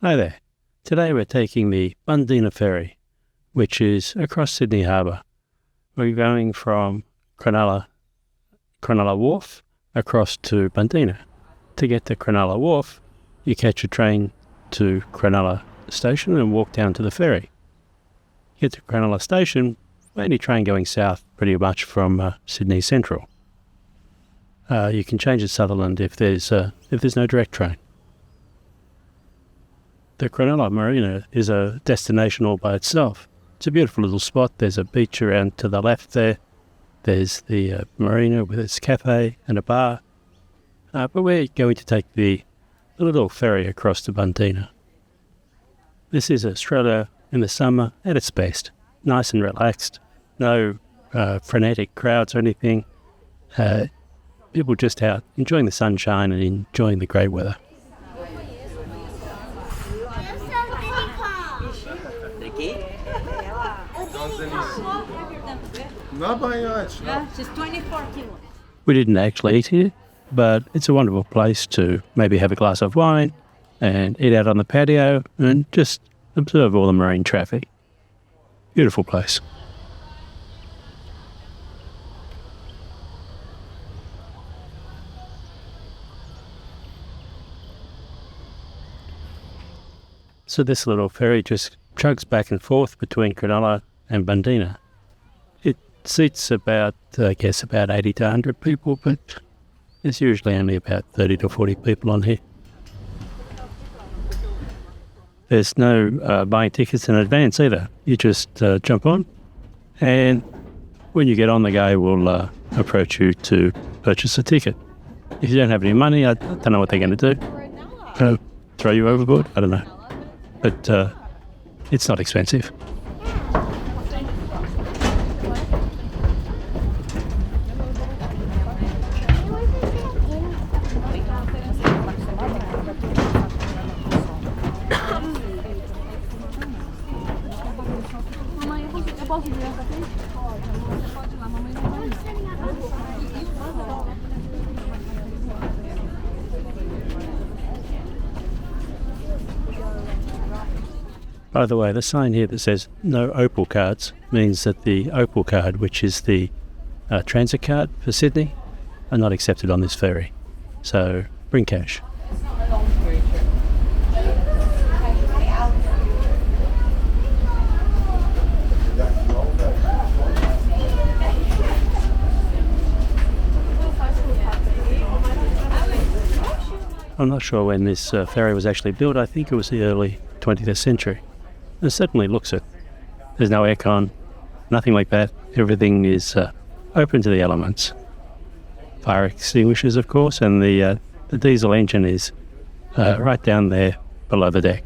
Hi there. Today we're taking the Bundeena ferry, which is across Sydney Harbour. We're going from Cronulla Wharf across to Bundeena. To get to Cronulla Wharf, you catch a train to Cronulla Station and walk down to the ferry. You get to Cronulla Station, any train going south pretty much from Sydney Central. You can change at Sutherland if there's no direct train. The Cronulla Marina is a destination all by itself. It's a beautiful little spot. There's a beach around to the left there. There's the marina with its cafe and a bar. But we're going to take the little ferry across to Bundeena. This is Australia in the summer at its best. Nice and relaxed. No frenetic crowds or anything. People just out enjoying the sunshine and enjoying the great weather. She's 24 kilos. We didn't actually eat here, but it's a wonderful place to maybe have a glass of wine and eat out on the patio and just observe all the marine traffic. Beautiful place. So this little ferry just chugs back and forth between Cronulla and Bundeena. It seats about 80 to 100 people, but there's usually only about 30 to 40 people on here. There's no buying tickets in advance either. You just jump on, and when you get on, the guy will approach you to purchase a ticket. If you don't have any money, I don't know what they're going to do. Throw you overboard? I don't know. But it's not expensive. By the way, the sign here that says no Opal cards means that the Opal card, which is the transit card for Sydney, are not accepted on this ferry. So bring cash. I'm not sure when this ferry was actually built. I think it was the early 20th century. It certainly looks it. There's no aircon, nothing like that. Everything is open to the elements. Fire extinguishers, of course, and the diesel engine is right down there below the deck.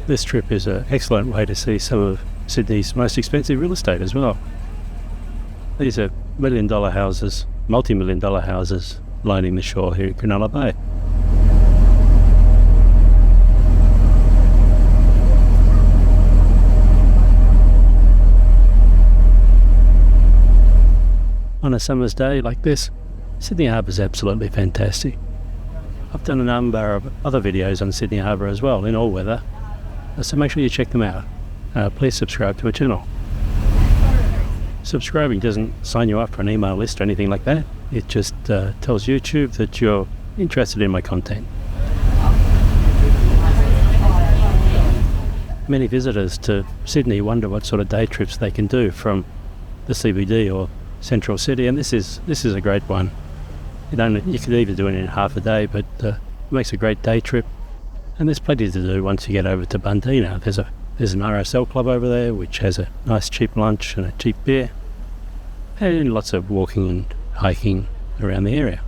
This trip is an excellent way to see some of Sydney's most expensive real estate as well. These are multi-million-dollar houses lining the shore here in Cronulla Bay. On a summer's day like this, Sydney Harbour is absolutely fantastic. I've done a number of other videos on Sydney Harbour as well, in all weather, so make sure you check them out. Please subscribe to our channel. Subscribing doesn't sign you up for an email list or anything like that. It just tells YouTube that you're interested in my content. Many visitors to Sydney wonder what sort of day trips they can do from the CBD or Central City, and this is a great one. You could either do it in half a day, but it makes a great day trip. And there's plenty to do once you get over to Bundeena. There's an RSL club over there which has a nice cheap lunch and a cheap beer, and lots of walking and hiking around the area.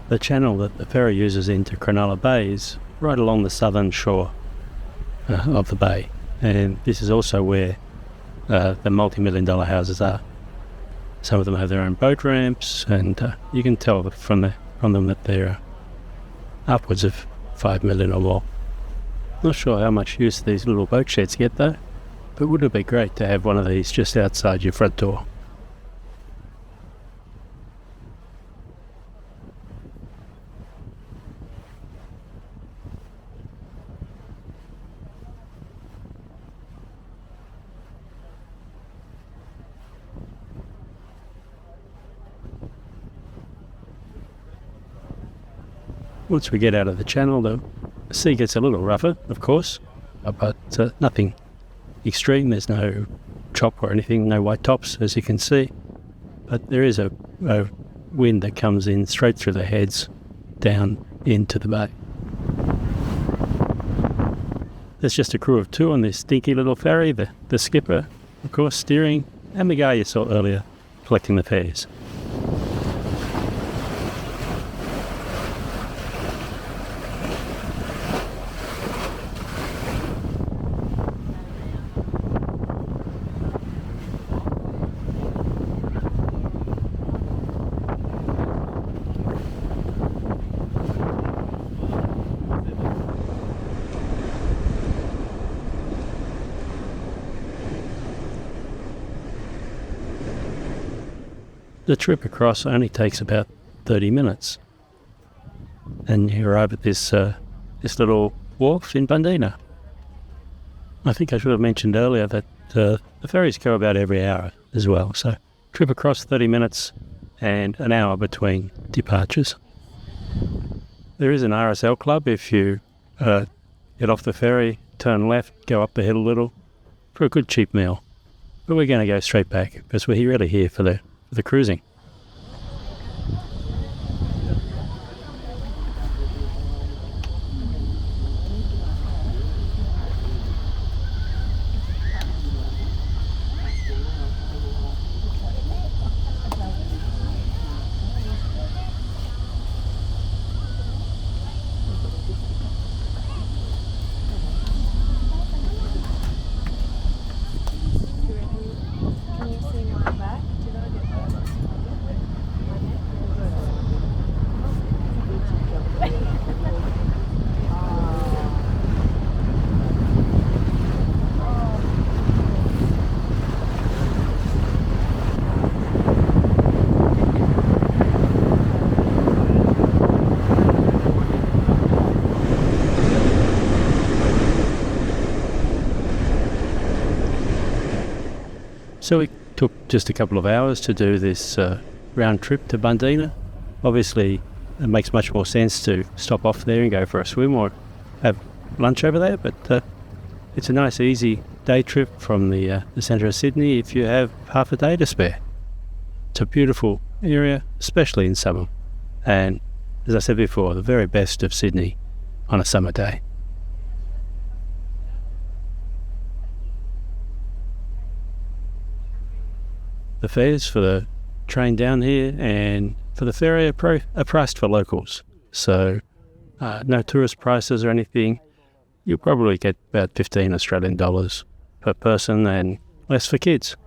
The channel that the ferry uses into Cronulla Bay is right along the southern shore of the bay, and this is also where the multi-million-dollar houses are. Some of them have their own boat ramps, and you can tell from them that they're upwards of 5 million or more. Not sure how much use these little boat sheds get though, but wouldn't it be great to have one of these just outside your front door? Once we get out of the channel, the sea gets a little rougher, of course, but nothing extreme. There's no chop or anything, no white tops, as you can see. But there is a wind that comes in straight through the heads down into the bay. There's just a crew of two on this stinky little ferry, the skipper, of course, steering, and the guy you saw earlier collecting the fares. The trip across only takes about 30 minutes, and you arrive at this little wharf in Bundeena. I think I should have mentioned earlier that the ferries go about every hour as well, so trip across 30 minutes and an hour between departures. There is an RSL club if you get off the ferry, turn left, go up the hill a little for a good cheap meal. But we're going to go straight back because we're really here for the cruising. So it took just a couple of hours to do this round trip to Bundeena. Obviously, it makes much more sense to stop off there and go for a swim or have lunch over there, but it's a nice, easy day trip from the centre of Sydney if you have half a day to spare. It's a beautiful area, especially in summer, and as I said before, the very best of Sydney on a summer day. The fares for the train down here and for the ferry are priced for locals, so no tourist prices or anything. You'll probably get about 15 Australian dollars per person and less for kids.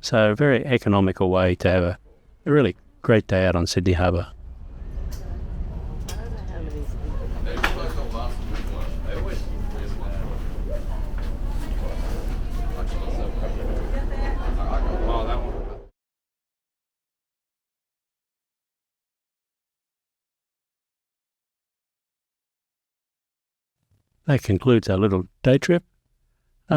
So a very economical way to have a really great day out on Sydney Harbour. that concludes our little day trip.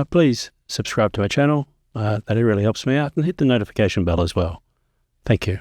Please subscribe to our channel. That really helps me out, and hit the notification bell as well. Thank you.